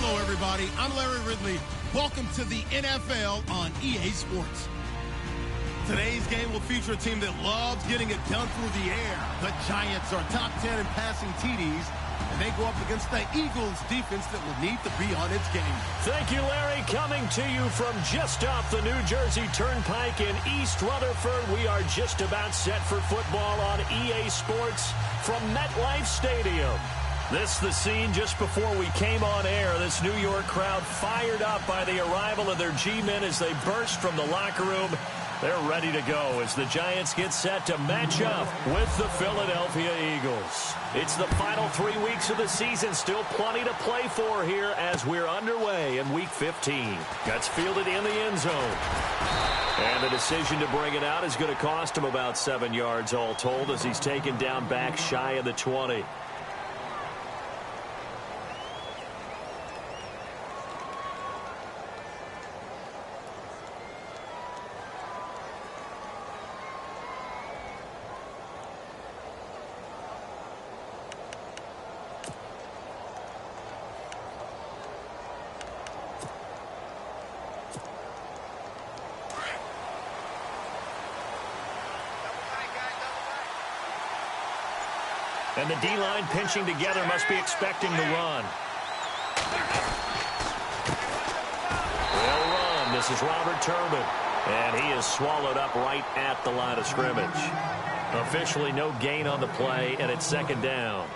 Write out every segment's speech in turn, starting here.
Hello, everybody. I'm Larry Ridley. Welcome to the NFL on EA Sports. Today's game will feature a team that loves getting it done through the air. The Giants are top 10 in passing TDs, and they go up against the Eagles defense that will need to be on its game. Thank you, Larry. Coming to you from just off the New Jersey Turnpike in East Rutherford, we are just about set for football on EA Sports from MetLife Stadium. This the scene just before we came on air. This New York crowd fired up by the arrival of their G-men as they burst from the locker room. They're ready to go as the Giants get set to match up with the Philadelphia Eagles. It's the final 3 weeks of the season. Still plenty to play for here as we're underway in Week 15. Gets fielded in the end zone. And the decision to bring it out is going to cost him about 7 yards all told as he's taken down back shy of the 20. And the D-line pinching together must be expecting the run. They'll run. This is Robert Turbin. And he is swallowed up right at the line of scrimmage. Officially no gain on the play, and it's second down.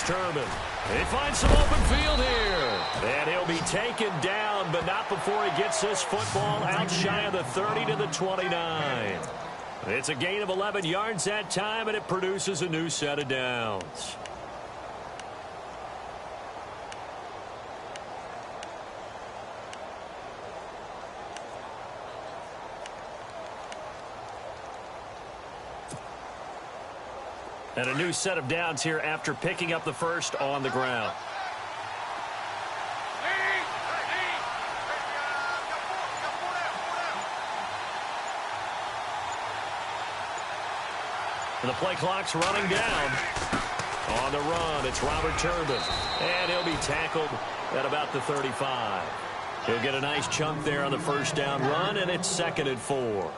Turbin. He finds some open field here. And he'll be taken down, but not before he gets this football out shy of the 30 to the 29. It's a gain of 11 yards that time, and it produces a new set of downs. And a new set of downs here after picking up the first on the ground. And the play clock's running down. On the run, it's Robert Turbin. And he'll be tackled at about the 35. He'll get a nice chunk there on the first down run, and it's 2nd and 4.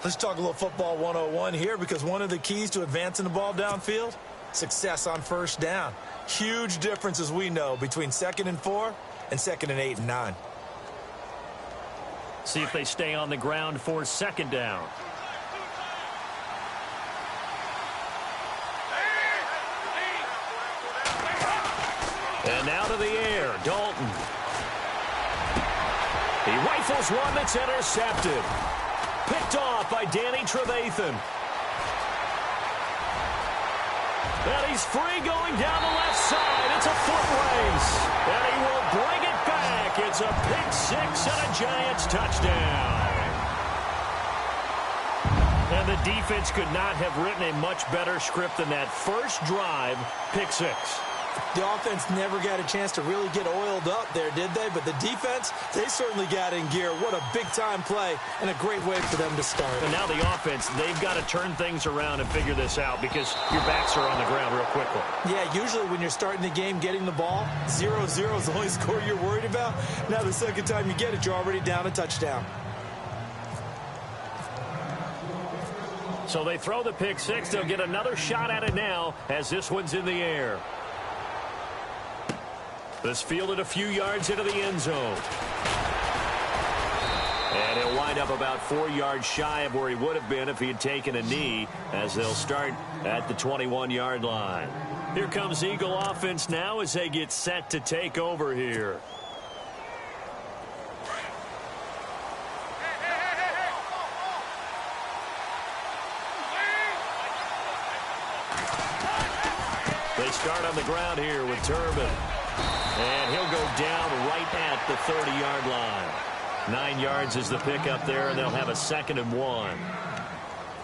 Let's talk a little football 101 here, because one of the keys to advancing the ball downfield, success on first down. Huge difference, as we know, between 2nd and 4 and 2nd and 8 and 9. See if they stay on the ground for 2nd down. And now to the air, Dalton. He rifles one that's intercepted. Picked off by Danny Trevathan. And he's free going down the left side. It's a foot race. And he will bring it back. It's a pick six and a Giants touchdown. And the defense could not have written a much better script than that first drive, pick six. The offense never got a chance to really get oiled up there, did they? But the defense, they certainly got in gear. What a big-time play and a great way for them to start. And now the offense, they've got to turn things around and figure this out because your backs are on the ground real quickly. Yeah, usually when you're starting the game getting the ball, 0-0 is the only score you're worried about. Now the second time you get it, you're already down a touchdown. So they throw the pick six. They'll get another shot at it now as this one's in the air. This fielded a few yards into the end zone. And he'll wind up about 4 yards shy of where he would have been if he had taken a knee, as they'll start at the 21-yard line. Here comes Eagle offense now as they get set to take over here. They start on the ground here with Turbin. And he'll go down right at the 30-yard line. 9 yards is the pickup there, and they'll have a 2nd and 1.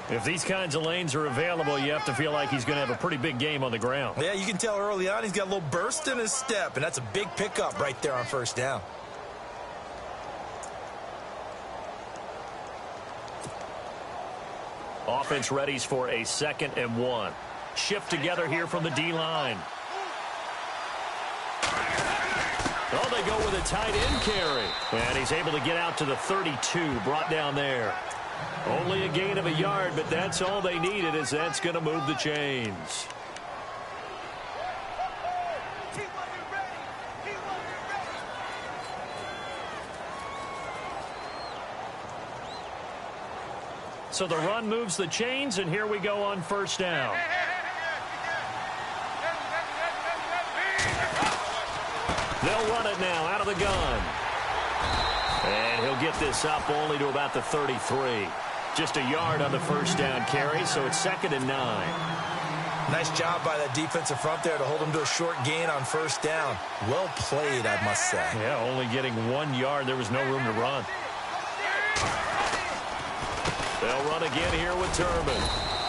If these kinds of lanes are available, you have to feel like he's going to have a pretty big game on the ground. Yeah, you can tell early on he's got a little burst in his step, and that's a big pickup right there on 1st down. Offense readies for a 2nd and 1. Shift together here from the D-line. Oh, they go with a tight end carry. And he's able to get out to the 32, brought down there. Only a gain of a yard, but that's all they needed, as that's going to move the chains. So the run moves the chains, and here we go on 1st down. They'll run it now out of the gun. And he'll get this up only to about the 33. Just a yard on the 1st down carry, so it's 2nd and 9. Nice job by that defensive front there to hold him to a short gain on 1st down. Well played, I must say. Yeah, only getting 1 yard. There was no room to run. They'll run again here with Turbin.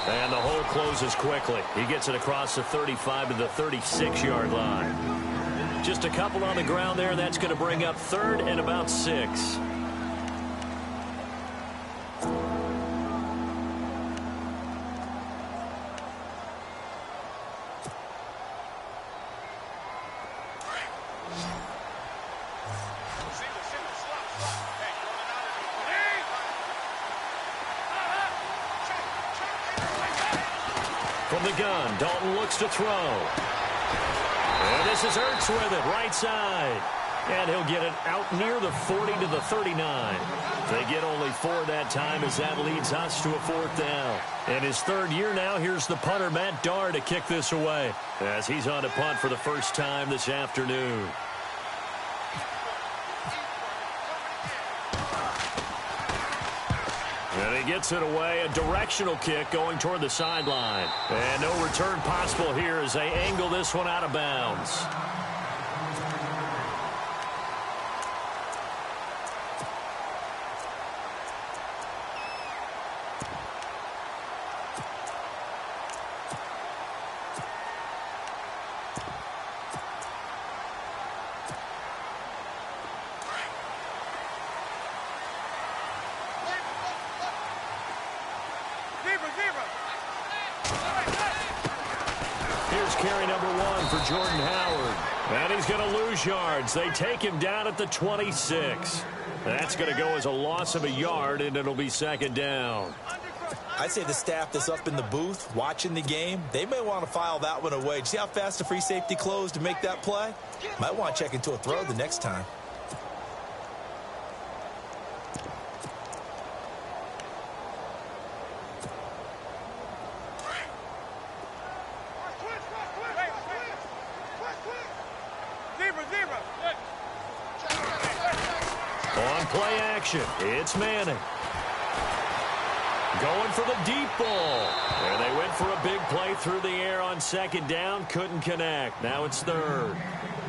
And the hole closes quickly. He gets it across the 35 to the 36-yard line. Just a couple on the ground there, and that's going to bring up 3rd and about 6. From the gun, Dalton looks to throw. And this is Ertz with it, right side. And he'll get it out near the 40 to the 39. They get only 4 that time, as that leads us to a 4th down. In his 3rd year now, here's the punter, Matt Darr, to kick this away, as he's on to punt for the first time this afternoon. And he gets it away, a directional kick going toward the sideline. And no return possible here as they angle this one out of bounds. Here's carry number 1 for Jordan Howard. And he's going to lose yards. They take him down at the 26. That's going to go as a loss of a yard, and it'll be 2nd down. I'd say the staff that's up in the booth watching the game, they may want to file that one away. See how fast the free safety closed to make that play? Might want to check into a throw the next time. On play action, it's Manning. Going for the deep ball. And they went for a big play through the air on 2nd down. Couldn't connect. Now it's 3rd.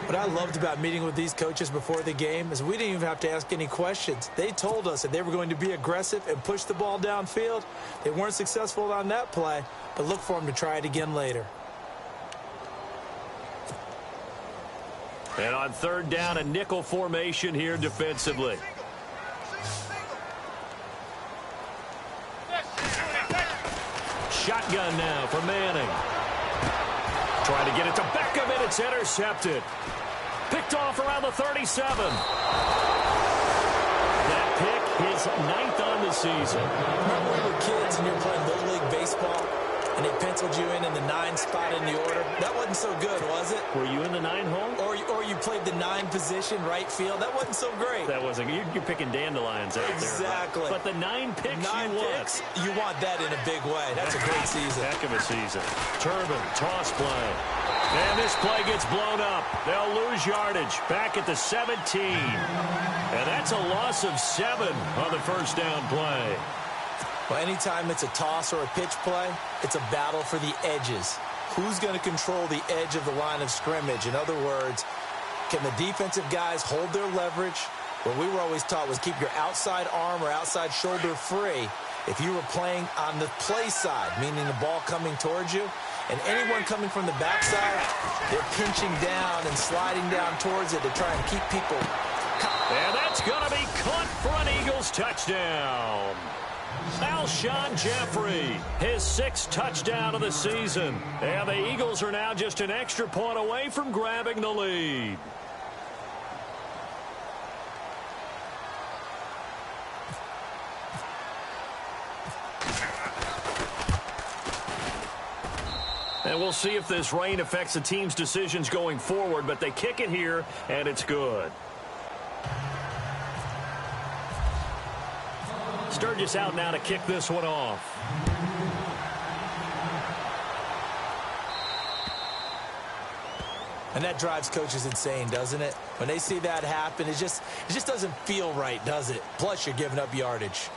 What I loved about meeting with these coaches before the game is we didn't even have to ask any questions. They told us that they were going to be aggressive and push the ball downfield. They weren't successful on that play, but look for them to try it again later. And on 3rd down, a nickel formation here defensively. Shotgun now for Manning. Trying to get it to Beckham, and it's intercepted. Picked off around the 37. That pick, his 9th on the season. Remember when we were kids and you were playing Little League Baseball? And they penciled you in the 9 spot in the order. That wasn't so good, was it? Were you in the 9 hole? Or you played the 9 position, right field. That wasn't so great. That wasn't. You're picking dandelions out exactly. there. But the 9 picks 9 you picks, you want that in a big way. That's a great season. Heck of a season. Turbin, toss play. And this play gets blown up. They'll lose yardage. Back at the 17. And that's a loss of 7 on the 1st down play. Well, anytime it's a toss or a pitch play, it's a battle for the edges. Who's going to control the edge of the line of scrimmage? In other words, can the defensive guys hold their leverage, What we were always taught was keep your outside arm or outside shoulder free if you were playing on the play side, meaning the ball coming towards you. And anyone coming from the backside, they're pinching down and sliding down towards it to try and keep people. And that's going to be caught for an Eagles touchdown. Alshon Jeffrey, his 6th touchdown of the season. And the Eagles are now just an extra point away from grabbing the lead. And we'll see if this rain affects the team's decisions going forward, but they kick it here, and it's good. Sturgis out now to kick this one off. And that drives coaches insane, doesn't it? When they see that happen, it just doesn't feel right, does it? Plus, you're giving up yardage.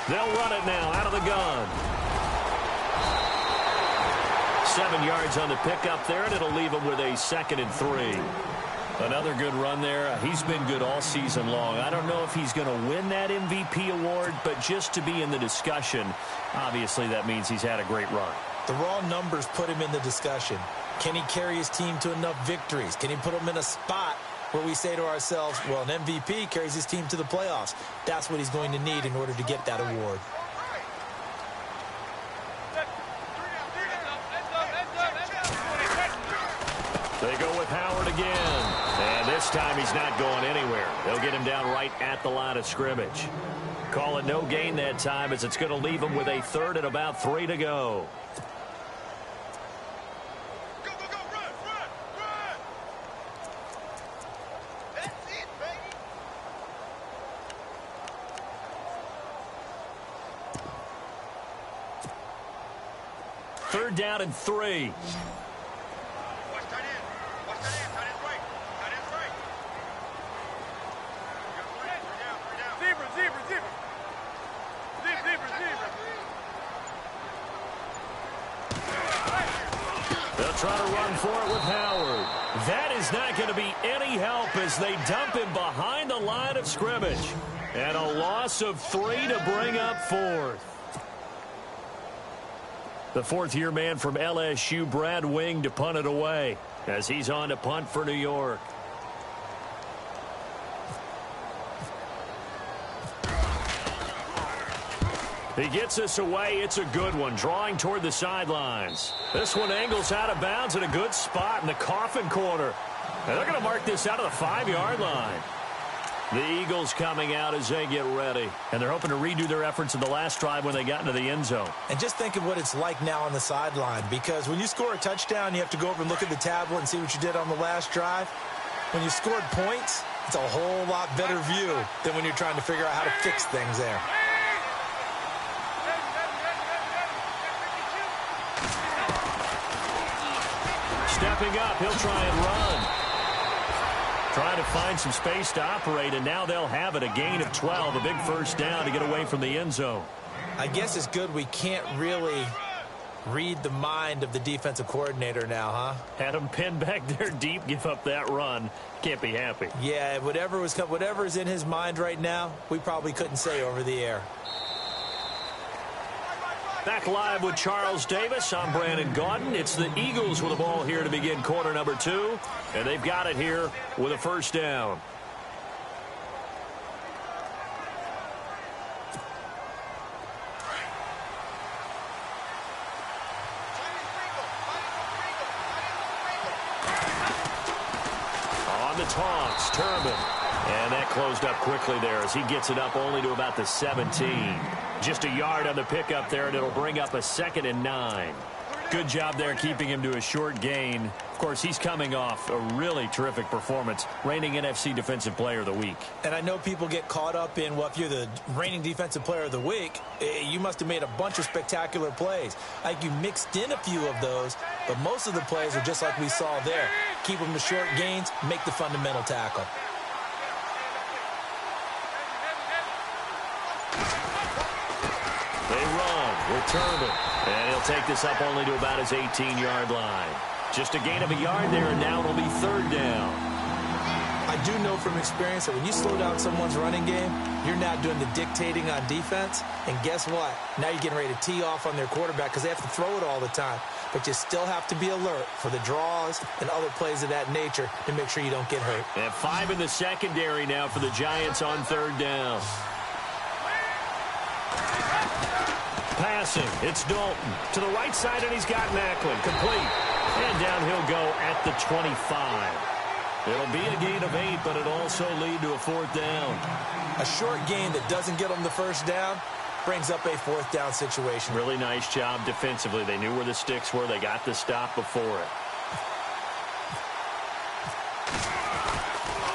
They'll run it now out of the gun. 7 yards on the pickup there, and it'll leave them with a 2nd and 3. Another good run there. He's been good all season long. I don't know if he's going to win that MVP award, but just to be in the discussion, obviously that means he's had a great run. The raw numbers put him in the discussion. Can he carry his team to enough victories? Can he put them in a spot where we say to ourselves, well, an MVP carries his team to the playoffs? That's what he's going to need in order to get that award. They go with Howard again. And this time he's not going anywhere. They'll get him down right at the line of scrimmage. Call it no gain that time, as it's going to leave him with a 3rd and about 3 to go. Third down and 3. They'll try to run for it with Howard. That is not going to be any help as they dump him behind the line of scrimmage. And a loss of 3 to bring up 4th. The 4th-year man from LSU, Brad Wing, to punt it away as he's on to punt for New York. He gets this away. It's a good one, drawing toward the sidelines. This one angles out of bounds in a good spot in the coffin corner. And they're going to mark this out of the 5-yard line. The Eagles coming out as they get ready. And they're hoping to redo their efforts in the last drive when they got into the end zone. And just think of what it's like now on the sideline, because when you score a touchdown, you have to go over and look at the tablet and see what you did on the last drive. When you scored points, it's a whole lot better view than when you're trying to figure out how to fix things there. Stepping up, he'll try and run. Trying to find some space to operate, and now they'll have it. A gain of 12, a big first down to get away from the end zone. I guess it's good we can't really read the mind of the defensive coordinator now, huh? Had him pinned back there deep, give up that run. Can't be happy. Yeah, whatever's in his mind right now, we probably couldn't say over the air. Back live with Charles Davis. I'm Brandon Gaudin. It's the Eagles with the ball here to begin quarter number 2. And they've got it here with a first down. On the toss, Turbin. And that closed up quickly there as he gets it up only to about the 17. Just a yard on the pickup there, and it'll bring up a 2nd and 9. Good job there keeping him to a short gain. Of course, he's coming off a really terrific performance, reigning NFC Defensive Player of the Week. And I know people get caught up in, well, if you're the reigning Defensive Player of the Week, you must have made a bunch of spectacular plays. I think you mixed in a few of those, but most of the plays are just like we saw there. Keep them to short gains, make the fundamental tackle. They run with Turbin, and he'll take this up only to about his 18-yard line. Just a gain of a yard there, and now it'll be third down. I do know from experience that when you slow down someone's running game, you're now doing the dictating on defense. And guess what? Now you're getting ready to tee off on their quarterback because they have to throw it all the time. But you still have to be alert for the draws and other plays of that nature to make sure you don't get hurt. And 5 in the secondary now for the Giants on third down. Passing, it's Dalton. To the right side, and he's got Macklin. Complete. And down he'll go at the 25. It'll be a gain of 8, but it'll also lead to a fourth down. A short gain that doesn't get them the first down brings up a fourth down situation. Really nice job defensively. They knew where the sticks were. They got the stop before it.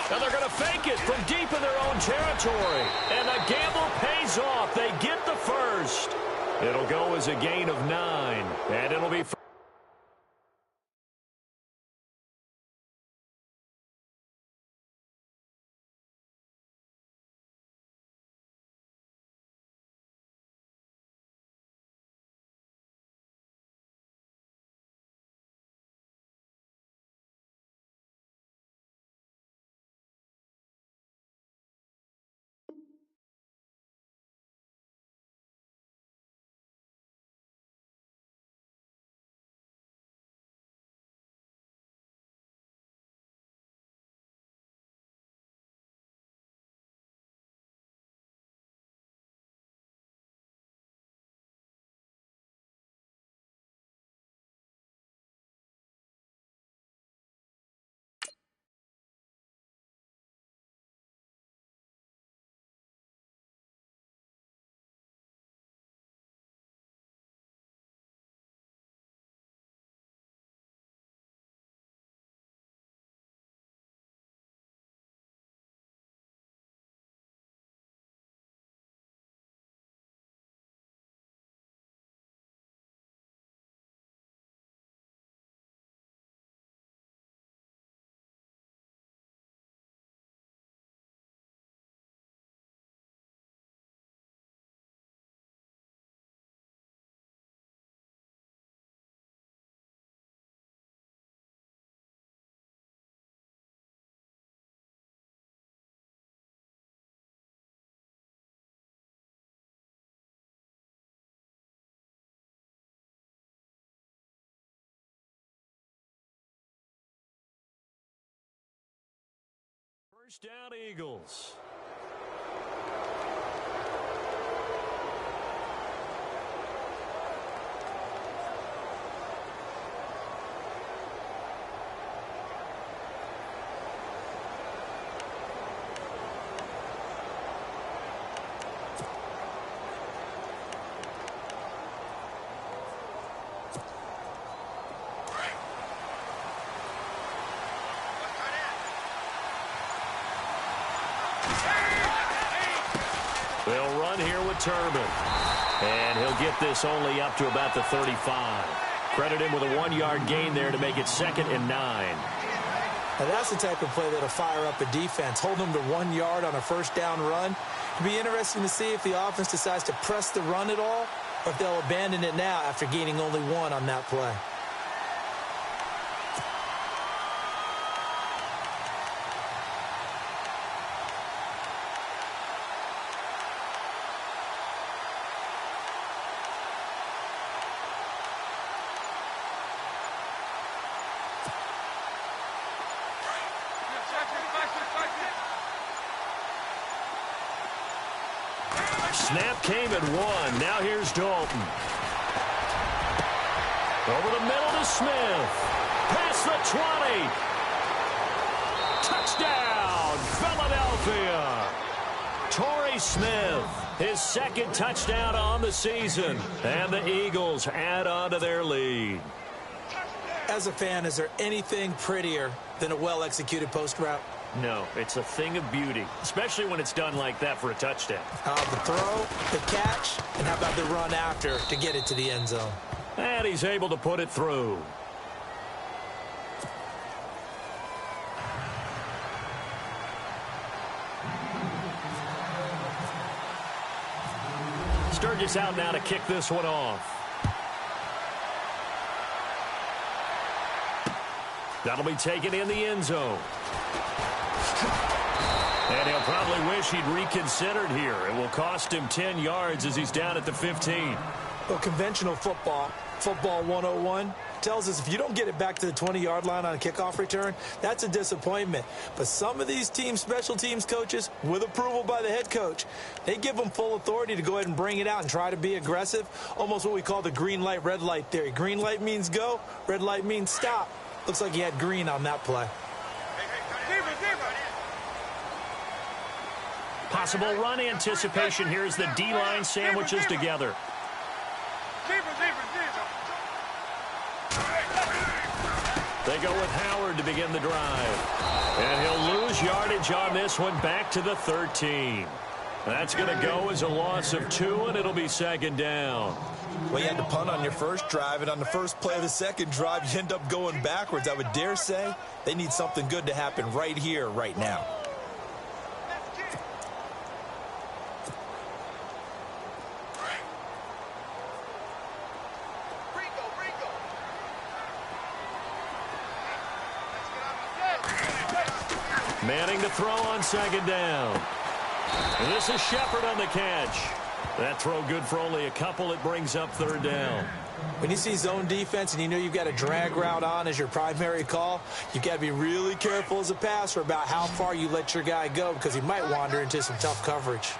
Now they're going to fake it from deep in their own territory. And the gamble pays off. They get the first. It'll go as a gain of 9. And it'll be... First down, Eagles. They'll run here with Turbin. And he'll get this only up to about the 35. Credit him with a 1-yard gain there to make it 2nd and 9. Now that's the type of play that'll fire up a defense. Hold them to 1 yard on a first down run. It'll be interesting to see if the offense decides to press the run at all or if they'll abandon it now after gaining only 1 on that play. Snap came at 1. Now here's Dalton. Over the middle to Smith. Past the 20. Touchdown, Philadelphia. Torrey Smith, his second touchdown on the season. And the Eagles add on to their lead. As a fan, is there anything prettier than a well-executed post route? No, it's a thing of beauty, especially when it's done like that for a touchdown. The throw, the catch, and how about the run after to get it to the end zone? And he's able to put it through. Sturgis out now to kick this one off. That'll be taken in the end zone. And he'll probably wish he'd reconsidered here. It will cost him 10 yards as he's down at the 15. Well, conventional football 101, tells us if you don't get it back to the 20-yard line on a kickoff return, that's a disappointment. But some of these special teams coaches, with approval by the head coach, they give them full authority to go ahead and bring it out and try to be aggressive, almost what we call the green light, red light theory. Green light means go, red light means stop. Looks like he had green on that play. Possible run anticipation here as the D-line sandwiches together. They go with Howard to begin the drive. And he'll lose yardage on this one back to the 13. That's going to go as a loss of 2, and it'll be second down. Well, you had to punt on your first drive, and on the first play of the second drive, you end up going backwards. I would dare say they need something good to happen right here, right now. Manning to throw on second down. And this is Shepard on the catch. That throw good for only a couple. It brings up third down. When you see zone defense and you know you've got a drag route on as your primary call, you've got to be really careful as a passer about how far you let your guy go because he might wander into some tough coverage.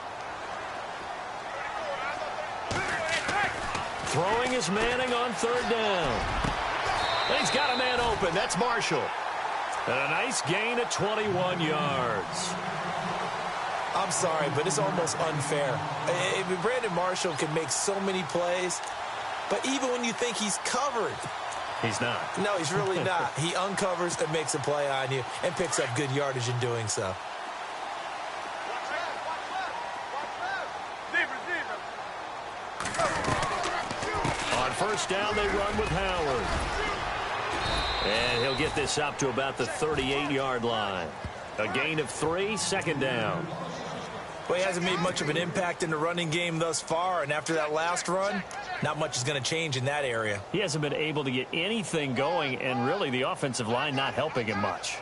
Throwing is Manning on third down. And he's got a man open. That's Marshall. And a nice gain of 21 yards. I'm sorry, but it's almost unfair. Brandon Marshall can make so many plays, but even when you think he's covered, he's not. No, he's really not. He uncovers and makes a play on you and picks up good yardage in doing so. On first down, they run with Howard. And he'll get this up to about the 38-yard line. A gain of 3, second down. Well, he hasn't made much of an impact in the running game thus far, and after that last run, not much is going to change in that area. He hasn't been able to get anything going, and really the offensive line not helping him much.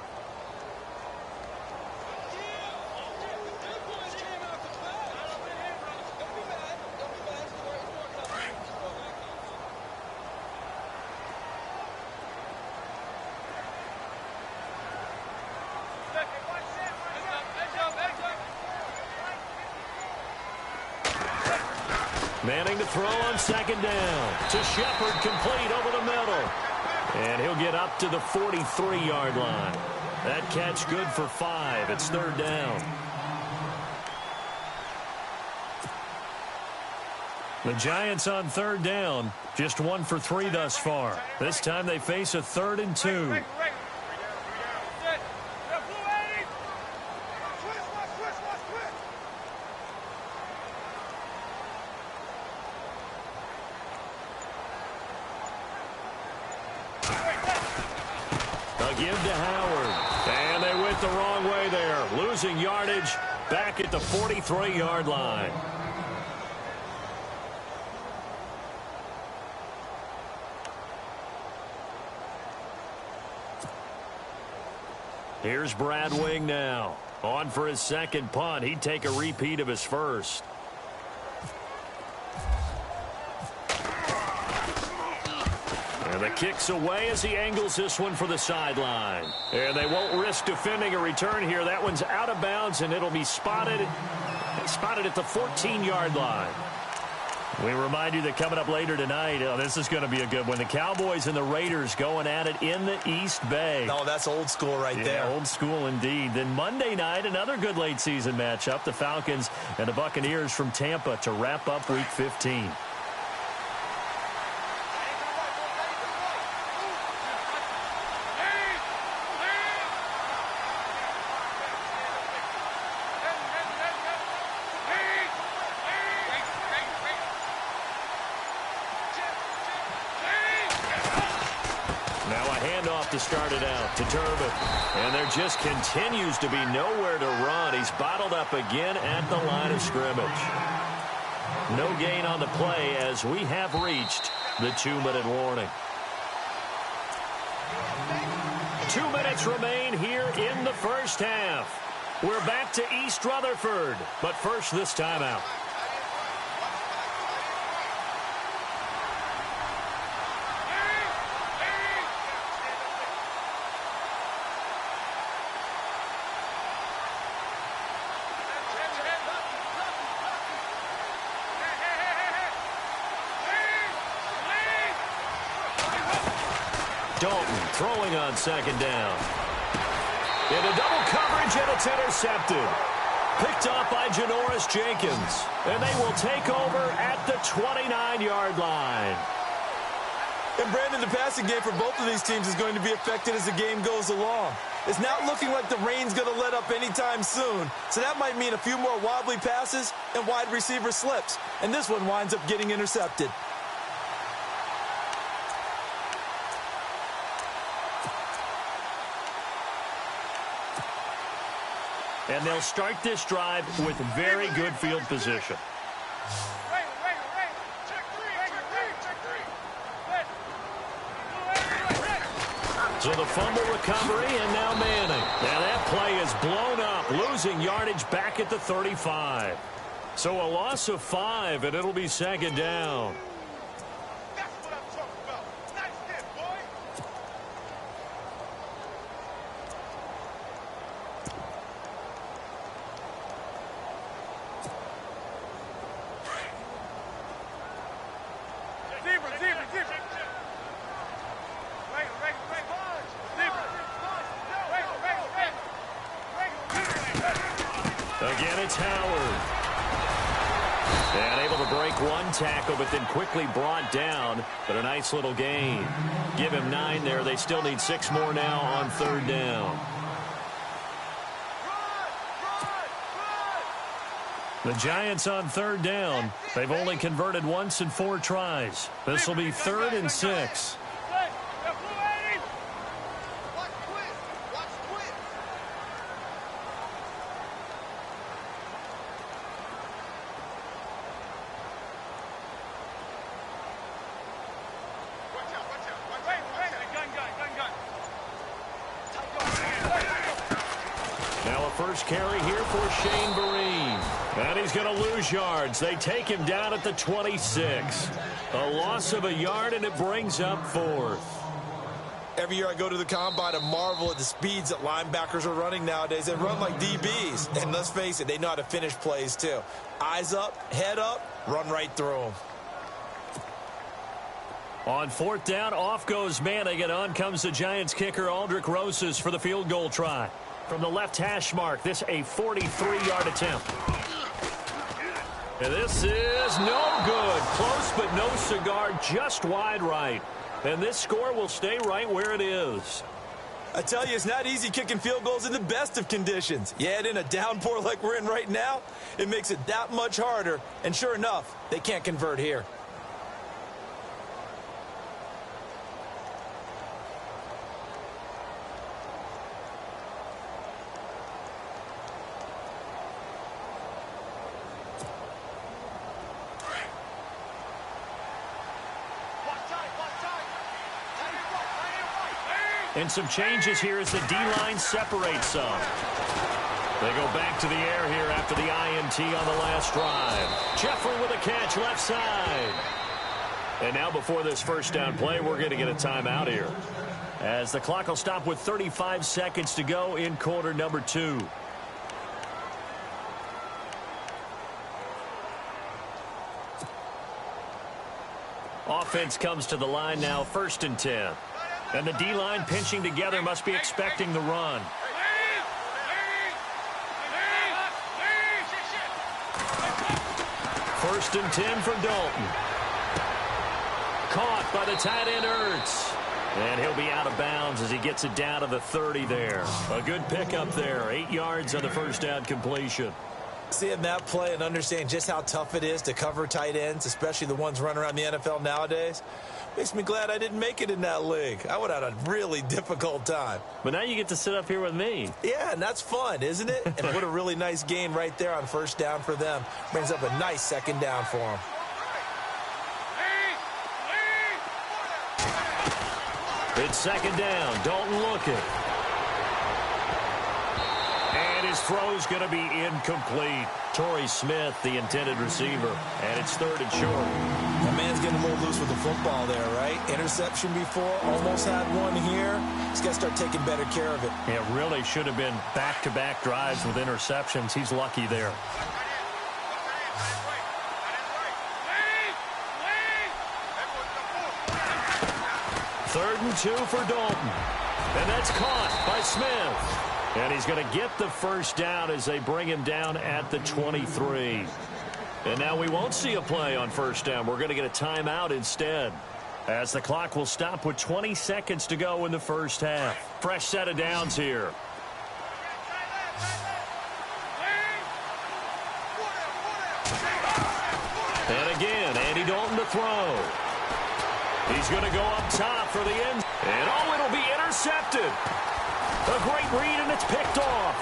Manning to throw on second down. To Shepard, complete over the middle. And he'll get up to the 43-yard line. That catch good for 5. It's third down. The Giants on third down. Just 1 for 3 thus far. This time they face a 3rd and 2. Give to Howard. And they went the wrong way there. Losing yardage back at the 43-yard line. Here's Brad Wing now. On for his second punt. He'd take a repeat of his first. And the kick's away as he angles this one for the sideline. And they won't risk defending a return here. That one's out of bounds, and it'll be spotted at the 14-yard line. We remind you that coming up later tonight, this is going to be a good one. The Cowboys and the Raiders going at it in the East Bay. Oh, that's old school right there. Old school indeed. Then Monday night, another good late season matchup. The Falcons and the Buccaneers from Tampa to wrap up Week 15. To start it out to Turbin. And there just continues to be nowhere to run. He's bottled up again at the line of scrimmage. No gain on the play as we have reached the 2-minute warning. 2 minutes remain here in the first half. We're back to East Rutherford, but first this timeout. Dalton throwing on second down. Into double coverage, and it's intercepted. Picked off by Janoris Jenkins. And they will take over at the 29-yard line. And, Brandon, the passing game for both of these teams is going to be affected as the game goes along. It's not looking like the rain's going to let up anytime soon. So that might mean a few more wobbly passes and wide receiver slips. And this one winds up getting intercepted. And they'll start this drive with very good field position. So the fumble recovery, and now Manning. Now that play is blown up, losing yardage back at the 35. So a loss of 5, and it'll be second down. Again, it's Howard. And able to break one tackle, but then quickly brought down. But a nice little gain. Give him 9 there. They still need 6 more now on third down. The Giants on third down. They've only converted once in 4 tries. This will be 3rd and 6. First carry here for Shane Vereen. And he's going to lose yards. They take him down at the 26. A loss of a yard, and it brings up 4th. Every year I go to the combine and marvel at the speeds that linebackers are running nowadays. They run like DBs. And let's face it, they know how to finish plays too. Eyes up, head up, run right through them. On 4th down, off goes Manning, and on comes the Giants kicker Aldrich Rosas for the field goal try. From the left hash mark, this a 43-yard attempt. And this is no good. Close but no cigar, just wide right. And this score will stay right where it is. I tell you, it's not easy kicking field goals in the best of conditions. You add in a downpour like we're in right now, it makes it that much harder. And sure enough, they can't convert here. And some changes here as the D-line separates some. They go back to the air here after the INT on the last drive. Jeffrey with a catch left side. And now before this first down play, we're going to get a timeout here, as the clock will stop with 35 seconds to go in quarter number 2. Offense comes to the line now, 1st and 10. And the D-line pinching together must be expecting the run. First and 10 for Dalton. Caught by the tight end Ertz. And he'll be out of bounds as he gets it down to the 30 there. A good pickup there. 8 yards on the first down completion. Seeing that play and understanding just how tough it is to cover tight ends, especially the ones running around the NFL nowadays, makes me glad I didn't make it in that league. I would have had a really difficult time. But now you get to sit up here with me. Yeah, and that's fun, isn't it? And what a really nice gain right there on first down for them. Brings up a nice second down for them. It's second down. Dalton looking. And his throw's going to be incomplete. Torrey Smith, the intended receiver. And it's 3rd and short. That man's getting a little loose with the football there, right? Interception before, almost had one here. He's got to start taking better care of it. It really should have been back-to-back drives with interceptions. He's lucky there. Third and 2 for Dalton. And that's caught by Smith. And he's going to get the first down as they bring him down at the 23. And now we won't see a play on first down. We're going to get a timeout instead, as the clock will stop with 20 seconds to go in the first half. Fresh set of downs here. And again, Andy Dalton to throw. He's going to go up top for the end. And oh, it'll be intercepted. A great read, and it's picked off.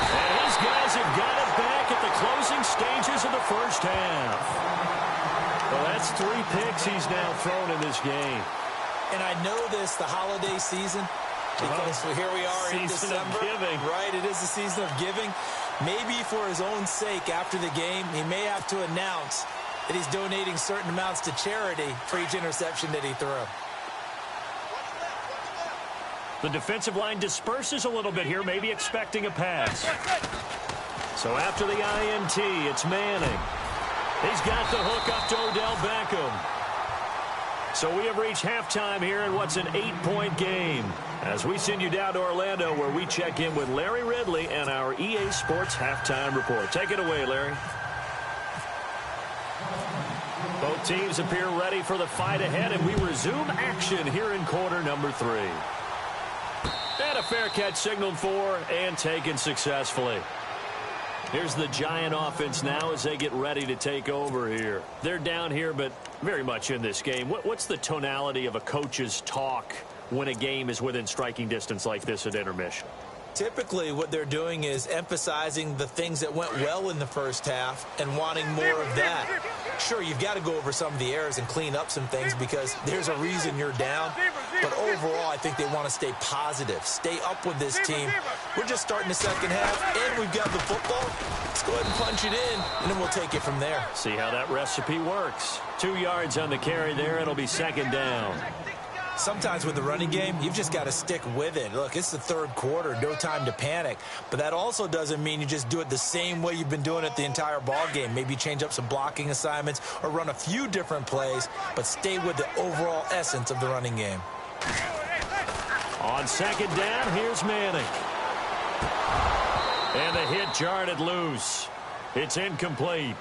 And his guys have got it back at the closing stages of the first half. Well, that's 3 picks he's now thrown in this game. And I know this, the holiday season, because here we are in December. Season of giving. Right, it is the season of giving. Maybe for his own sake after the game, he may have to announce that he's donating certain amounts to charity for each interception that he threw. The defensive line disperses a little bit here, maybe expecting a pass. So after the INT, it's Manning. He's got the hook up to Odell Beckham. So we have reached halftime here in what's an 8-point game, as we send you down to Orlando, where we check in with Larry Ridley and our EA Sports Halftime Report. Take it away, Larry. Both teams appear ready for the fight ahead, and we resume action here in quarter number 3. And a fair catch signaled for and taken successfully. Here's the Giant offense now as they get ready to take over here. They're down here, but very much in this game. What's the tonality of a coach's talk when a game is within striking distance like this at intermission? Typically, what they're doing is emphasizing the things that went well in the first half and wanting more of that. Sure, you've got to go over some of the errors and clean up some things because there's a reason you're down. But overall, I think they want to stay positive, stay up with this team. We're just starting the second half, and we've got the football. Let's go ahead and punch it in, and then we'll take it from there. See how that recipe works. 2 yards on the carry there. It'll be second down. Sometimes with the running game, you've just got to stick with it. Look, it's the third quarter, no time to panic. But that also doesn't mean you just do it the same way you've been doing it the entire ball game. Maybe change up some blocking assignments or run a few different plays, but stay with the overall essence of the running game. On second down, here's Manning. And the hit jarred it loose. It's incomplete.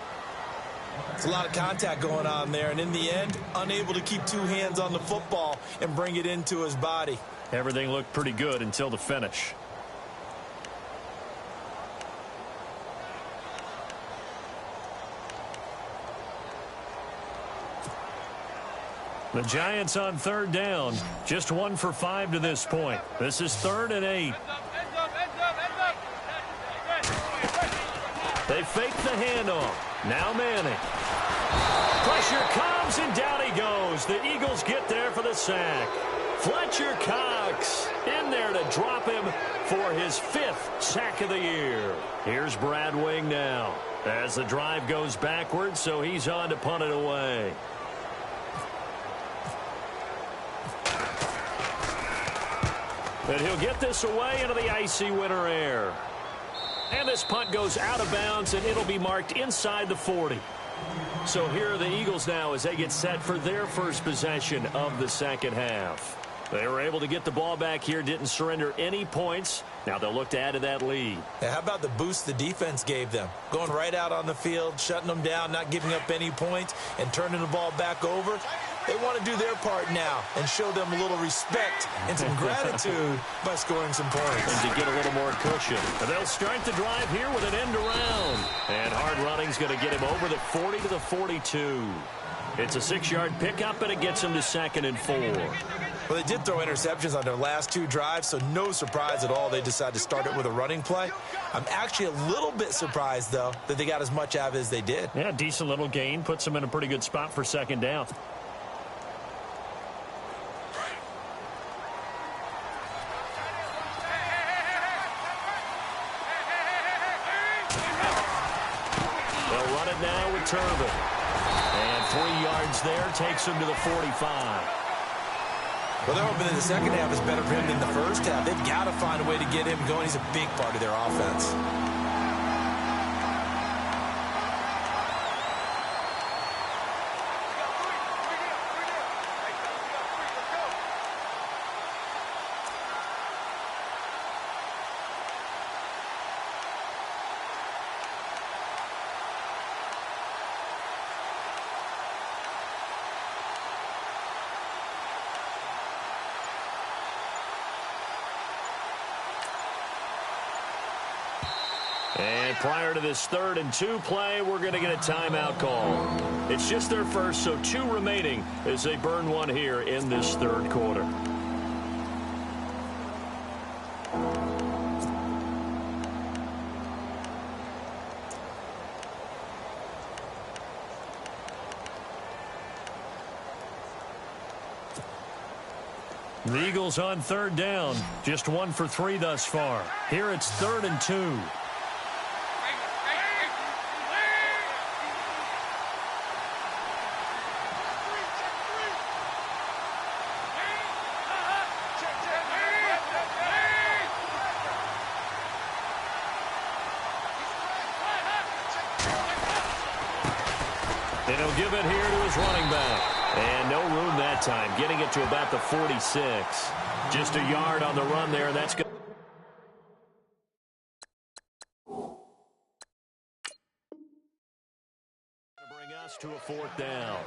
It's a lot of contact going on there, and in the end, unable to keep 2 hands on the football and bring it into his body. Everything looked pretty good until the finish. The Giants on third down, just 1 for 5 to this point. This is 3rd and 8. They fake the handoff. Now Manning. Pressure comes, and down he goes. The Eagles get there for the sack. Fletcher Cox in there to drop him for his 5th sack of the year. Here's Brad Wing now as the drive goes backwards, so he's on to punt it away. And he'll get this away into the icy winter air. And this punt goes out of bounds, and it'll be marked inside the 40. So here are the Eagles now as they get set for their first possession of the second half. They were able to get the ball back here, didn't surrender any points. Now they'll look to add to that lead. Yeah, how about the boost the defense gave them? Going right out on the field, shutting them down, not giving up any points, and turning the ball back over. They want to do their part now and show them a little respect and some gratitude by scoring some points. And to get a little more cushion. And they'll start the drive here with an end around. And hard running's going to get him over the 40 to the 42. It's a 6-yard pickup, and it gets him to 2nd and 4. Well, they did throw interceptions on their last 2 drives, so no surprise at all they decided to start it with a running play. I'm actually a little bit surprised, though, that they got as much out of it as they did. Yeah, decent little gain. Puts them in a pretty good spot for 2nd down. They'll run it now with Turbin. And 3 yards there takes him to the 45. Well, they're hoping that the second half is better for him than the first half. They've got to find a way to get him going. He's a big part of their offense. And prior to this 3rd and 2 play, we're going to get a timeout call. It's just their first, so 2 remaining as they burn one here in this 3rd quarter. The Eagles on 3rd down, just 1 for 3 thus far. Here it's 3rd and 2. And he'll give it here to his running back. And no room that time, getting it to about the 46. Just a yard on the run there. That's good. Bring us to a 4th down.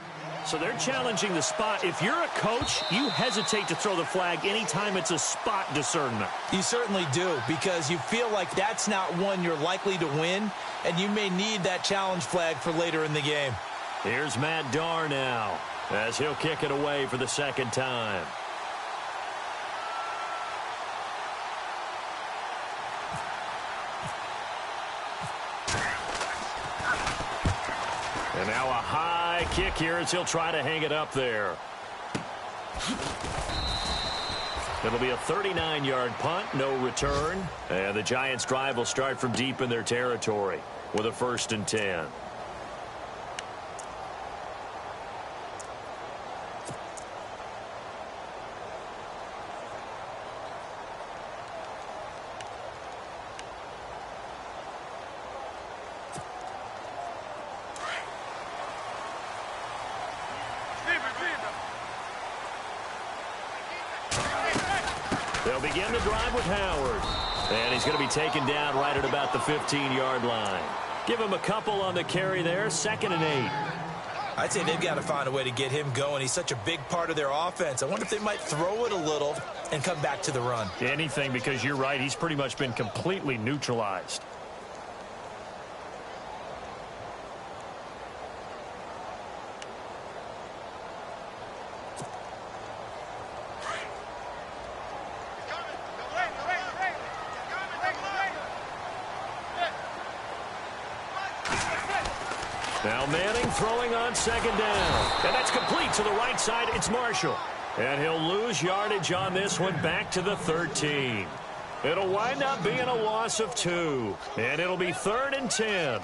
So they're challenging the spot. If you're a coach, you hesitate to throw the flag anytime it's a spot discernment. You certainly do, because you feel like that's not one you're likely to win, and you may need that challenge flag for later in the game. Here's Matt Darr now, as he'll kick it away for the 2nd time. And now a high kick here as he'll try to hang it up there. It'll be a 39-yard punt, no return. And the Giants' drive will start from deep in their territory with a 1st and 10. They'll begin the drive with Howard. And he's going to be taken down right at about the 15-yard line. Give him a couple on the carry there, 2nd and 8. I'd say they've got to find a way to get him going. He's such a big part of their offense. I wonder if they might throw it a little and come back to the run. Anything, because you're right. He's pretty much been completely neutralized. Now Manning throwing on 2nd down. And that's complete to the right side. It's Marshall. And he'll lose yardage on this one back to the 13. It'll wind up being a loss of 2. And it'll be 3rd and 10.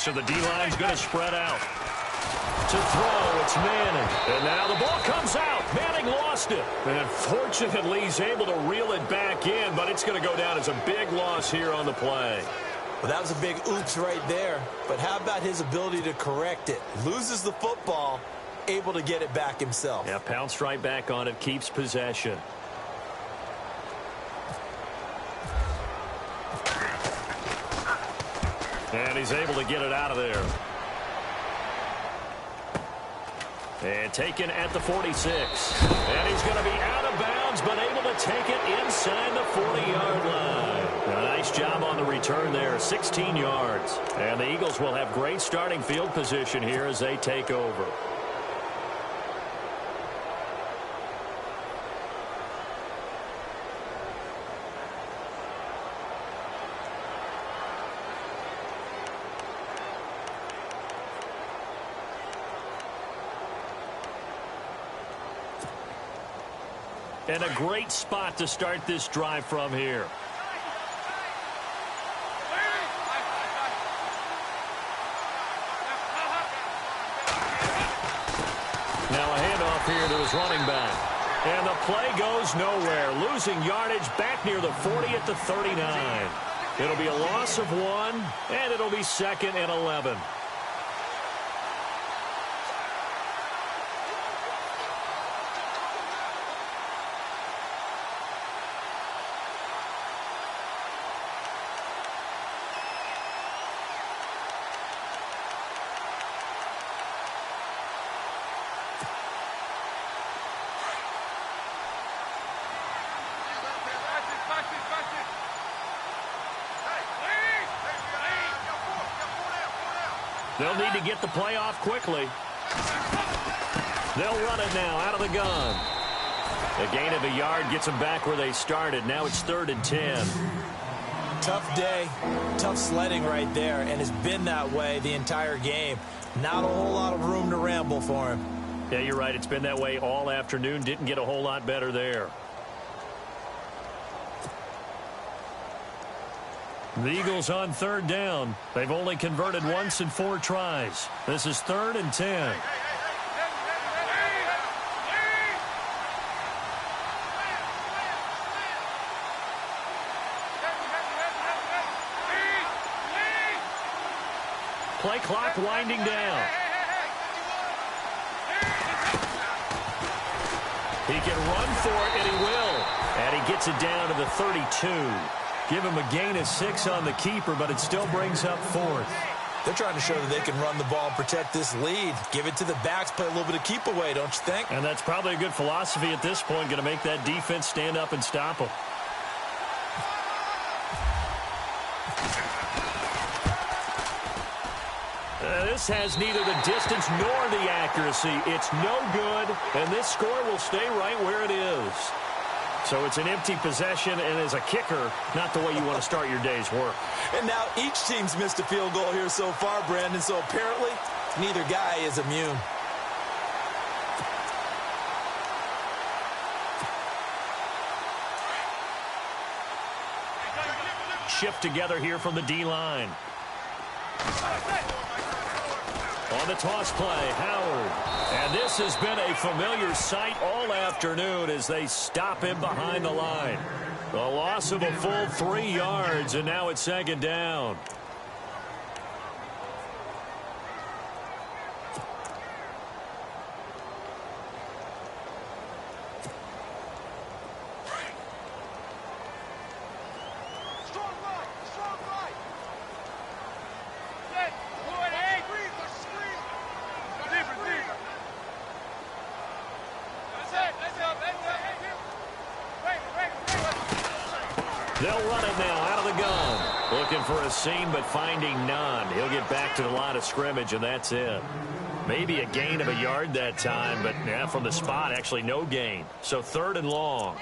So the D-line's going to spread out. To throw, it's Manning. And now the ball comes out. Manning lost it. And fortunately, he's able to reel it back in, but it's going to go down as a big loss here on the play. Well, that was a big oops right there. But how about his ability to correct it? Loses the football, able to get it back himself. Yeah, pounced right back on it, keeps possession. And he's able to get it out of there. And taken at the 46. And he's going to be out of bounds, but able to take it inside the 40-yard line. A nice job on the return there, 16 yards. And the Eagles will have great starting field position here as they take over. And a great spot to start this drive from here. Now a handoff here to his running back. And the play goes nowhere. Losing yardage back near the 40 at the 39. It'll be a loss of 1, and it'll be 2nd and 11. They'll need to get the play off quickly. They'll run it now out of the gun. A gain of a yard gets them back where they started. Now it's 3rd and 10. Tough day, tough sledding right there, and it's been that way the entire game. Not a whole lot of room to ramble for him. Yeah, you're right. It's been that way all afternoon. Didn't get a whole lot better there. The Eagles on 3rd down. They've only converted once in 4 tries. This is 3rd and 10. Play clock winding down. He can run for it, and he will. And he gets it down to the 32. Give him a gain of 6 on the keeper, but it still brings up 4th. They're trying to show that they can run the ball and protect this lead. Give it to the backs, play a little bit of keep away, don't you think? And that's probably a good philosophy at this point, going to make that defense stand up and stop them. This has neither the distance nor the accuracy. It's no good, and this score will stay right where it is. So it's an empty possession, and as a kicker, not the way you want to start your day's work. And now each team's missed a field goal here so far, Brandon, so apparently neither guy is immune. Shift together here from the D-line. On the toss play, Howard. And this has been a familiar sight all afternoon as they stop him behind the line. A loss of a full 3 yards, and now it's 2nd down. They'll run it now out of the gun. Looking for a seam, but finding none. He'll get back to the line of scrimmage, and that's it. Maybe a gain of a yard that time, but yeah, from the spot, actually no gain. So 3rd and long.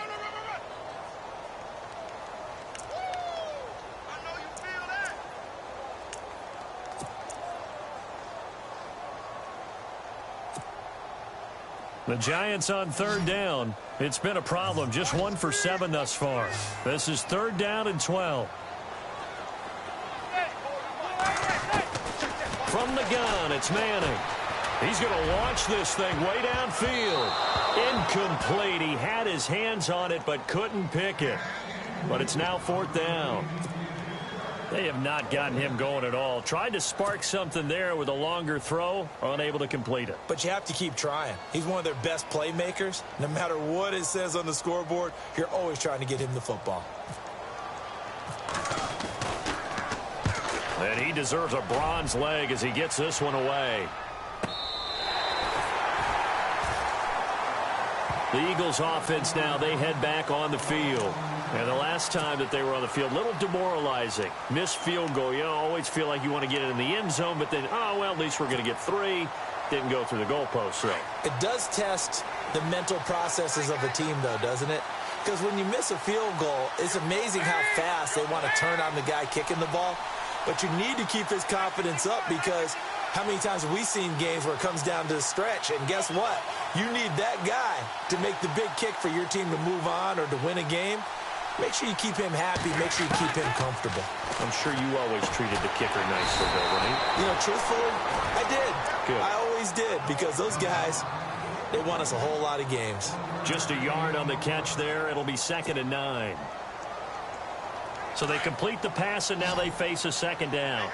The Giants on 3rd down. It's been a problem. Just 1 for 7 thus far. This is 3rd down and 12. From the gun, it's Manning. He's going to launch this thing way downfield. Incomplete. He had his hands on it but couldn't pick it. But it's now 4th down. They have not gotten him going at all. Tried to spark something there with a longer throw, unable to complete it. But you have to keep trying. He's one of their best playmakers. No matter what it says on the scoreboard, you're always trying to get him the football. And he deserves a bronze leg as he gets this one away. The Eagles offense now, they head back on the field. And the last time that they were on the field, a little demoralizing. Missed field goal. You always feel like you want to get it in the end zone, but then, oh, well, at least we're going to get 3. Didn't go through the goalpost, though. It does test the mental processes of a team, though, doesn't it? Because when you miss a field goal, it's amazing how fast they want to turn on the guy kicking the ball. But you need to keep his confidence up because how many times have we seen games where it comes down to the stretch? And guess what? You need that guy to make the big kick for your team to move on or to win a game. Make sure you keep him happy. Make sure you keep him comfortable. I'm sure you always treated the kicker nicely, though, right? You know, truthfully, I did. Good. I always did because those guys, they won us a whole lot of games. Just a yard on the catch there. It'll be 2nd and 9. So they complete the pass, and now they face a 2nd down.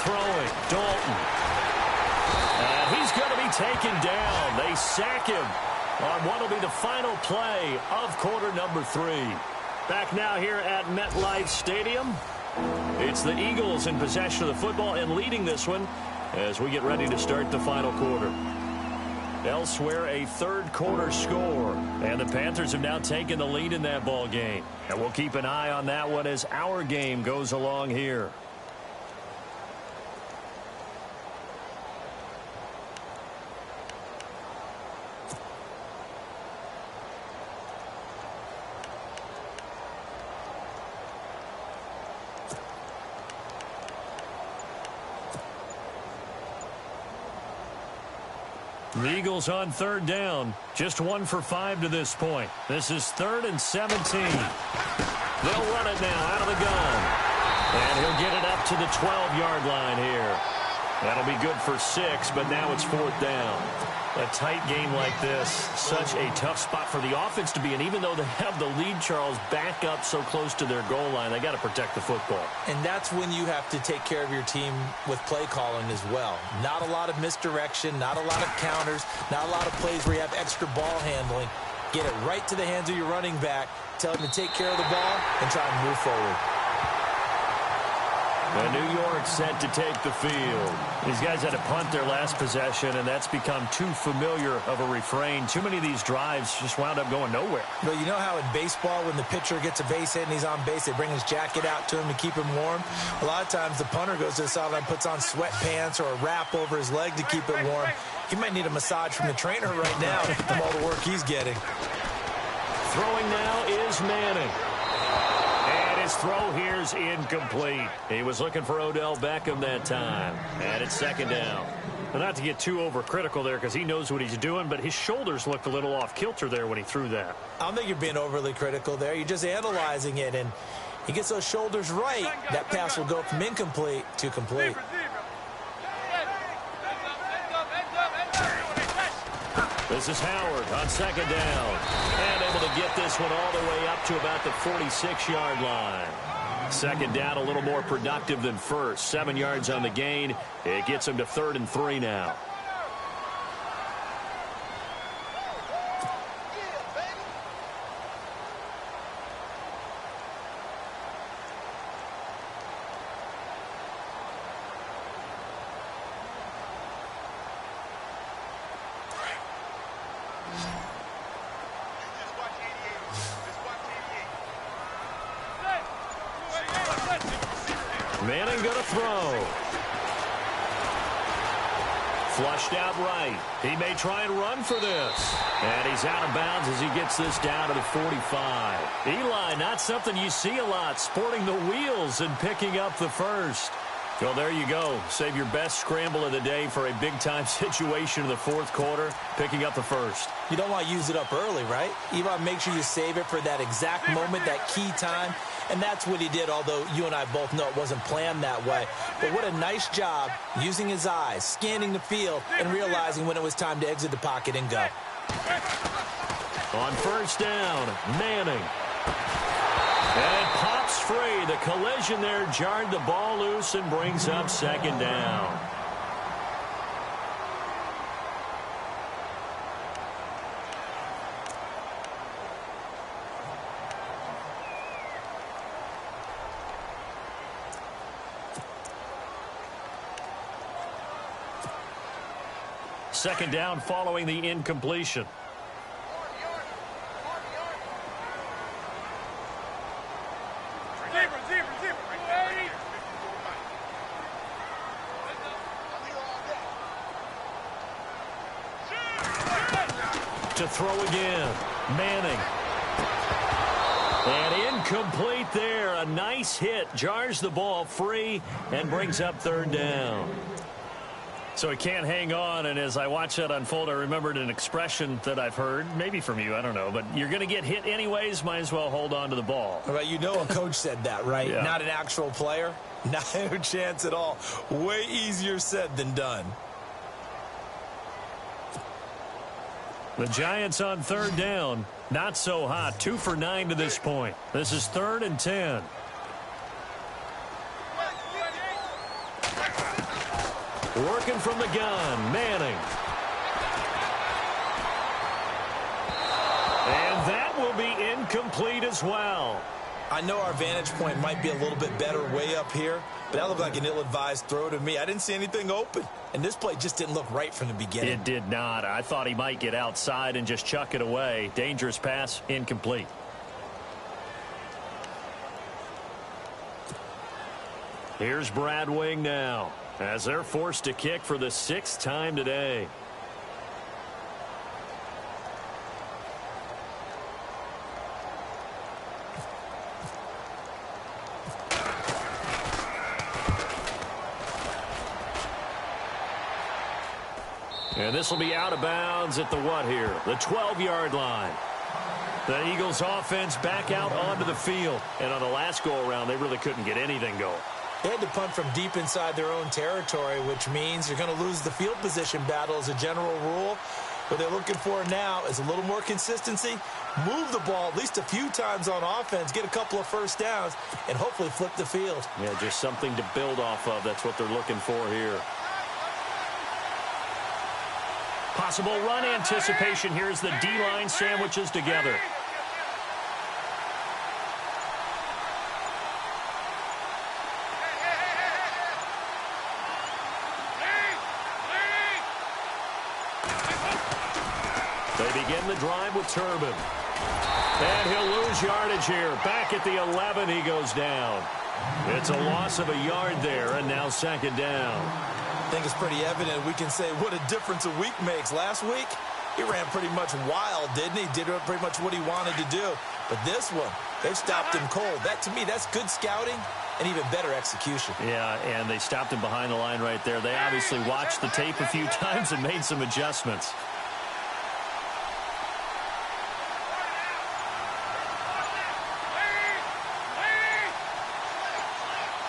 Throwing, Dalton. And he's going to be taken down. They sack him on what will be the final play of quarter number 3. Back now here at MetLife Stadium. It's the Eagles in possession of the football and leading this one as we get ready to start the final quarter. Elsewhere, a 3rd quarter score. And the Panthers have now taken the lead in that ball game. And we'll keep an eye on that one as our game goes along here. The Eagles on 3rd down. Just 1 for 5 to this point. This is 3rd and 17. They'll run it now out of the gun. And he'll get it up to the 12-yard line here. That'll be good for 6, but now it's 4th down. A tight game like this, such a tough spot for the offense to be in. Even though they have the lead, Charles, back up so close to their goal line, they got to protect the football. And that's when you have to take care of your team with play calling as well. Not a lot of misdirection, not a lot of counters, not a lot of plays where you have extra ball handling. Get it right to the hands of your running back, tell him to take care of the ball, and try and move forward. And New York set to take the field. These guys had to punt their last possession, and that's become too familiar of a refrain. Too many of these drives just wound up going nowhere. But you know how in baseball, when the pitcher gets a base hit and he's on base, they bring his jacket out to him to keep him warm? A lot of times the punter goes to the sideline, puts on sweatpants or a wrap over his leg to keep it warm. He might need a massage from the trainer right now from all the work he's getting. Throwing now is Manning. His throw here is incomplete. He was looking for Odell Beckham that time. And it's 2nd down. Well, not to get too overcritical there because he knows what he's doing, but his shoulders looked a little off kilter there when he threw that. I don't think you're being overly critical there. You're just analyzing it, and he gets those shoulders right. That pass will go from incomplete to complete. This is Howard on 2nd down. And able to get this one all the way up to about the 46-yard line. 2nd down, a little more productive than first. 7 yards on the gain. It gets him to 3rd and 3 now. Manning going to throw. Flushed out right. He may try and run for this. And he's out of bounds as he gets this down to the 45. Eli, not something you see a lot, sporting the wheels and picking up the first. Well, there you go. Save your best scramble of the day for a big-time situation in the fourth quarter, picking up the first. You don't want to use it up early, right? You want to make sure you save it for that exact moment, that key time. And that's what he did, although you and I both know it wasn't planned that way. But what a nice job using his eyes, scanning the field, and realizing when it was time to exit the pocket and go. On first down, Manning. And it pops free. The collision there jarred the ball loose and brings up second down. Second down following the incompletion. To throw again, Manning. And incomplete there. A nice hit. Jars the ball free and brings up third down. So he can't hang on, and as I watch that unfold, I remembered an expression that I've heard, maybe from you, I don't know, but you're going to get hit anyways, might as well hold on to the ball. Well, you know a coach said that, right? Yeah. Not an actual player. Not a chance at all. Way easier said than done. The Giants on third down. Not so hot. 2 for 9 to this point. This is 3rd and 10. Working from the gun, Manning. And that will be incomplete as well. I know our vantage point might be a little bit better way up here, but that looked like an ill-advised throw to me. I didn't see anything open, and this play just didn't look right from the beginning. It did not. I thought he might get outside and just chuck it away. Dangerous pass, incomplete. Here's Brad Wing now, as they're forced to kick for the 6th time today. And this will be out of bounds at the what here? The 12-yard line. The Eagles offense back out onto the field. And on the last go-around, they really couldn't get anything going. They had to punt from deep inside their own territory, which means you're going to lose the field position battle as a general rule. What they're looking for now is a little more consistency, move the ball at least a few times on offense, get a couple of first downs, and hopefully flip the field. Yeah, just something to build off of. That's what they're looking for here. Possible run anticipation here as the D-line sandwiches together. They begin the drive with Turbin. And he'll lose yardage here. Back at the 11, he goes down. It's a loss of a yard there, and now second down. I think it's pretty evident we can say what a difference a week makes. Last week, he ran pretty much wild, didn't he? Did pretty much what he wanted to do. But this one, they've stopped him cold. That, to me, that's good scouting and even better execution. Yeah, and they stopped him behind the line right there. They obviously watched the tape a few times and made some adjustments.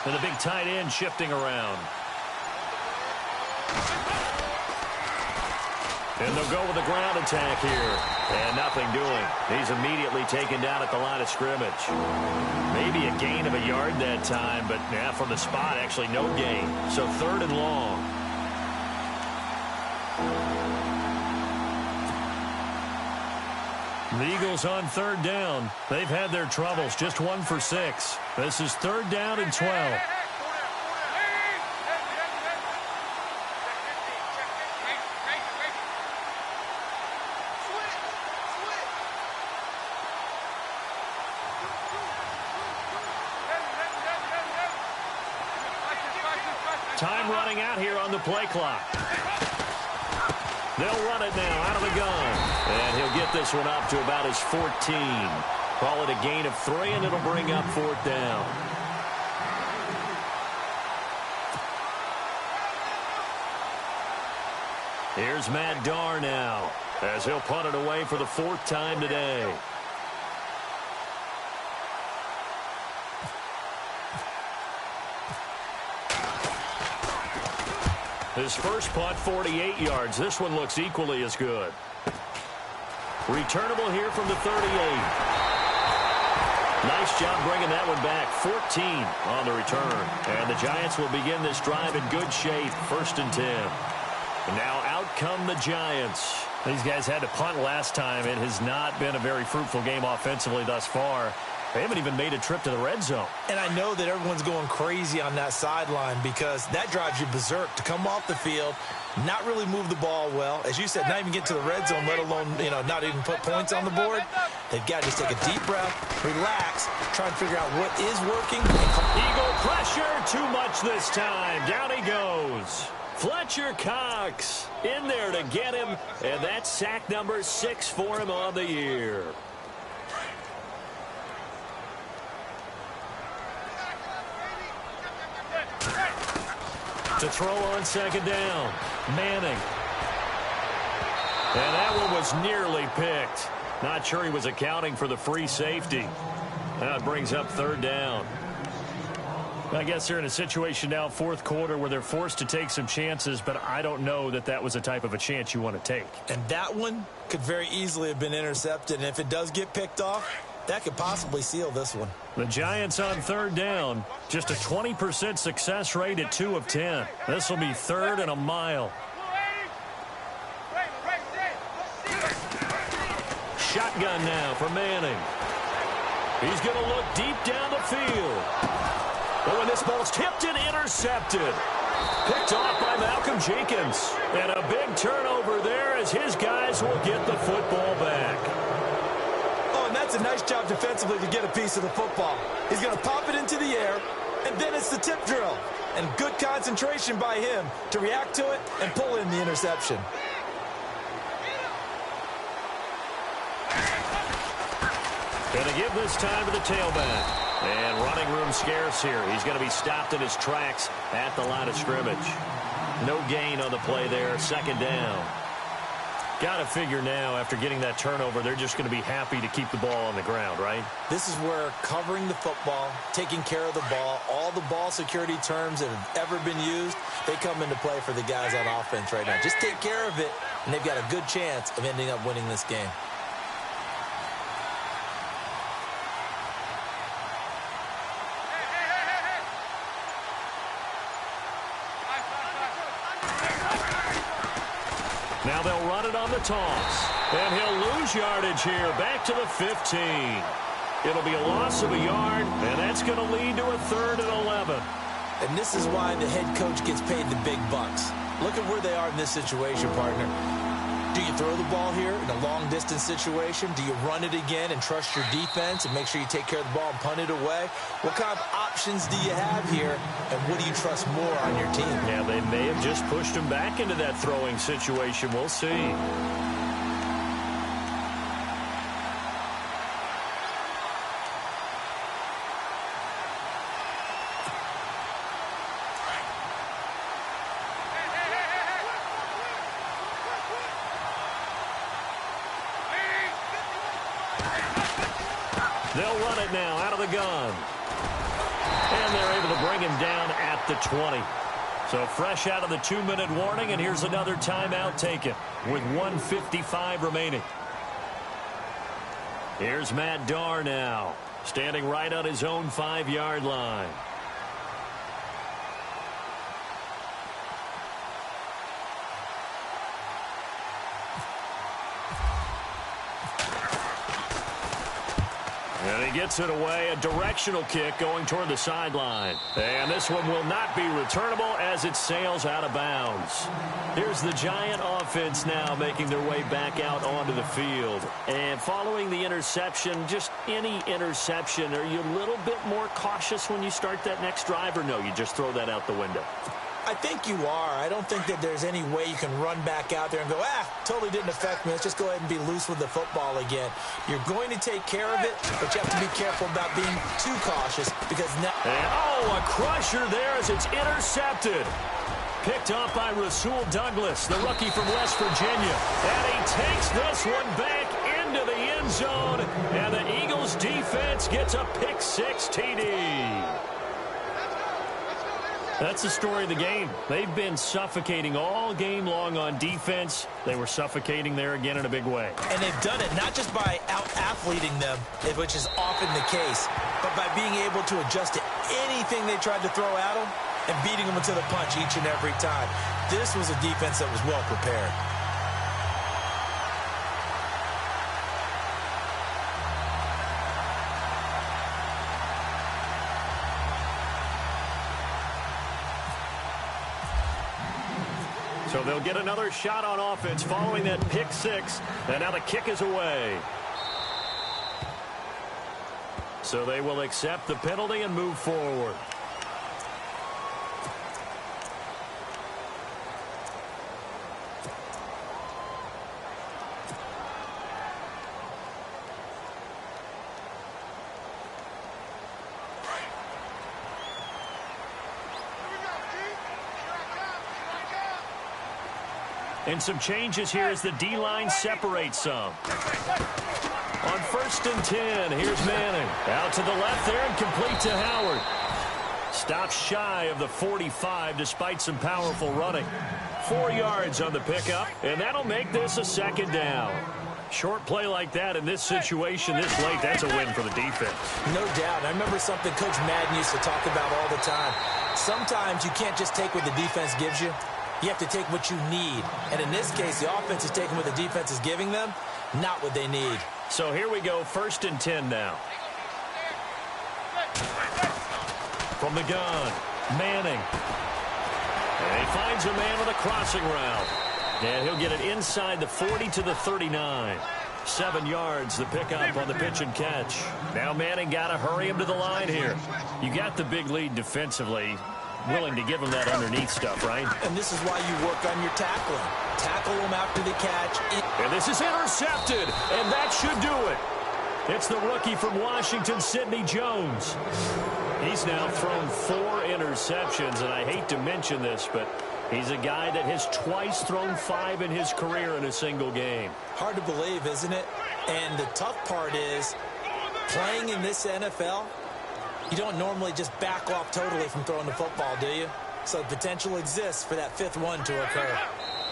And the big tight end shifting around. And they'll go with a ground attack here. And nothing doing. He's immediately taken down at the line of scrimmage. Maybe a gain of a yard that time, but yeah, from the spot, actually no gain. So 3rd and long. The Eagles on 3rd down. They've had their troubles. Just 1 for 6. This is 3rd down and 12. Time running out here on the play clock. They'll run it now out of the gun. And he'll get this one up to about his 14. Call it a gain of 3, and it'll bring up 4th down. Here's Matt Darr now, as he'll punt it away for the 4th time today. His first punt, 48 yards. This one looks equally as good. Returnable here from the 38. Nice job bringing that one back. 14 on the return. And the Giants will begin this drive in good shape. 1st and 10. And now out come the Giants. These guys had to punt last time. It has not been a very fruitful game offensively thus far. They haven't even made a trip to the red zone. And I know that everyone's going crazy on that sideline because that drives you berserk to come off the field, not really move the ball well. As you said, not even get to the red zone, let alone, not even put points on the board. They've got to just take a deep breath, relax, try and figure out what is working. Eagle pressure, too much this time. Down he goes. Fletcher Cox in there to get him, and that's sack number 6 for him on the year. To throw on 2nd down, Manning. And that one was nearly picked. Not sure he was accounting for the free safety. That brings up 3rd down. I guess they're in a situation now, 4th quarter, where they're forced to take some chances, but I don't know that that was the type of a chance you want to take. And that one could very easily have been intercepted, and if it does get picked off, that could possibly seal this one. The Giants on 3rd down. Just a 20% success rate at 2 of 10. This will be 3rd and a mile. Shotgun now for Manning. He's going to look deep down the field. Oh, and this ball's tipped and intercepted. Picked off by Malcolm Jenkins. And a big turnover there as his guys will get the football back. That's a nice job defensively to get a piece of the football. He's going to pop it into the air, and then it's the tip drill. And good concentration by him to react to it and pull in the interception. Going to give this time to the tailback. And running room scarce here. He's going to be stopped in his tracks at the line of scrimmage. No gain on the play there. 2nd down. Got to figure now, after getting that turnover, they're just going to be happy to keep the ball on the ground, right? This is where covering the football, taking care of the ball, all the ball security terms that have ever been used, they come into play for the guys on offense right now. Just take care of it, and they've got a good chance of ending up winning this game. Now they'll run it on the toss. And he'll lose yardage here. Back to the 15. It'll be a loss of a yard, and that's going to lead to a 3rd and 11. And this is why the head coach gets paid the big bucks. Look at where they are in this situation, partner. Do you throw the ball here in a long-distance situation? Do you run it again and trust your defense and make sure you take care of the ball and punt it away? What kind of options do you have here, and what do you trust more on your team? Yeah, they may have just pushed him back into that throwing situation. We'll see. They'll run it now out of the gun. And they're able to bring him down at the 20. So fresh out of the 2-minute warning, and here's another timeout taken with 1:55 remaining. Here's Matt Darr now, standing right on his own 5-yard line. And he gets it away, a directional kick going toward the sideline. And this one will not be returnable as it sails out of bounds. Here's the Giant offense now making their way back out onto the field. And following the interception, just any interception, are you a little bit more cautious when you start that next drive, or no, you just throw that out the window? I think you are. I don't think that there's any way you can run back out there and go, totally didn't affect me. Let's just go ahead and be loose with the football again. You're going to take care of it, but you have to be careful about being too cautious because now... And, a crusher there as it's intercepted. picked off by Rasul Douglas, the rookie from West Virginia. And he takes this one back into the end zone. And the Eagles defense gets a pick six TD. That's the story of the game. They've been suffocating all game long on defense. They were suffocating there again in a big way. And they've done it not just by out-athleting them, which is often the case, but by being able to adjust to anything they tried to throw at them and beating them into the punch each and every time. This was a defense that was well prepared. So they'll get another shot on offense following that pick six. And now the kick is away. So they will accept the penalty and move forward. And some changes here as the D-line separates some. On 1st and 10, here's Manning. Out to the left there and complete to Howard. Stops shy of the 45 despite some powerful running. 4 yards on the pickup, and that'll make this a second down. Short play like that in this situation this late, that's a win for the defense. No doubt. I remember something Coach Madden used to talk about all the time. Sometimes you can't just take what the defense gives you. You have to take what you need. And in this case, the offense is taking what the defense is giving them, not what they need. So here we go, 1st and 10 now. From the gun, Manning. And he finds a man with a crossing route. And he'll get it inside the 40 to the 39. 7 yards, the pickup on the pitch and catch. Now Manning got to hurry him to the line here. You got the big lead defensively. Willing to give him that underneath stuff, right? And this is why you work on your tackling. Tackle him after the catch. And this is intercepted, and that should do it. It's the rookie from Washington, Sidney Jones. He's now thrown 4 interceptions, and I hate to mention this, but he's a guy that has twice thrown 5 in his career in a single game. Hard to believe, isn't it? And the tough part is, playing in this NFL, you don't normally just back off totally from throwing the football, do you? So the potential exists for that 5th one to occur.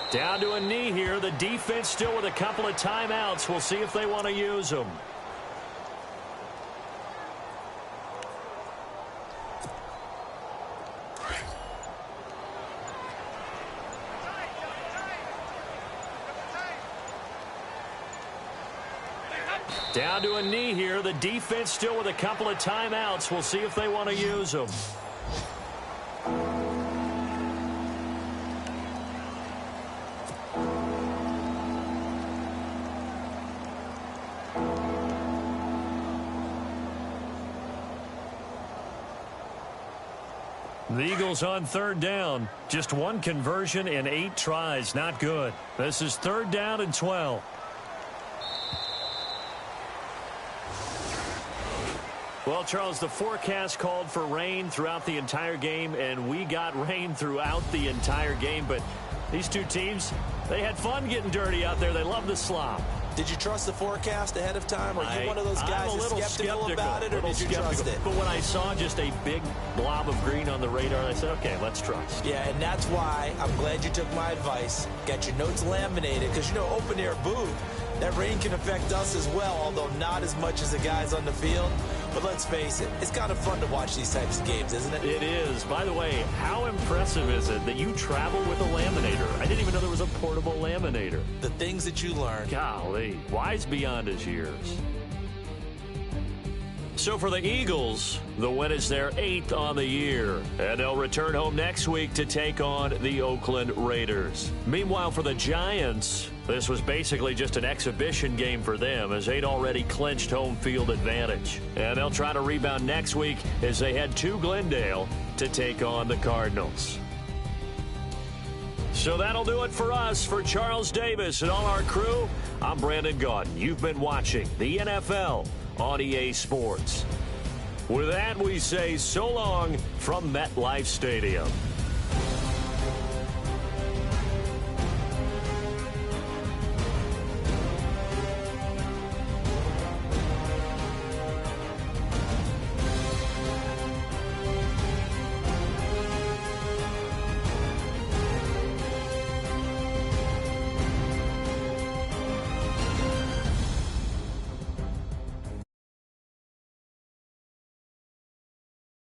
Down to a knee here. The defense still with a couple of timeouts. We'll see if they want to use them. Down to a knee here. The defense still with a couple of timeouts. We'll see if they want to use them. The Eagles on 3rd down. Just 1 conversion in 8 tries. Not good. This is 3rd down and 12. Well, Charles, the forecast called for rain throughout the entire game, and we got rain throughout the entire game. But these two teams, they had fun getting dirty out there. They love the slop. Did you trust the forecast ahead of time? Or are you one of those guys that's skeptical about it, or did you trust it? But when I saw just a big blob of green on the radar, I said, okay, let's trust. Yeah, and that's why I'm glad you took my advice. Got your notes laminated, because, you know, open-air booth, that rain can affect us as well, although not as much as the guys on the field. But let's face it, it's kind of fun to watch these types of games, isn't it? It is. By the way, how impressive is it that you travel with a laminator? I didn't even know there was a portable laminator. The things that you learn. Golly, wise beyond his years. So for the Eagles, the win is their 8th on the year. And they'll return home next week to take on the Oakland Raiders. Meanwhile, for the Giants, this was basically just an exhibition game for them as they'd already clinched home field advantage. And they'll try to rebound next week as they head to Glendale to take on the Cardinals. So that'll do it for us. For Charles Davis and all our crew, I'm Brandon Gaudin. You've been watching the NFL on EA Sports. With that, we say so long from MetLife Stadium.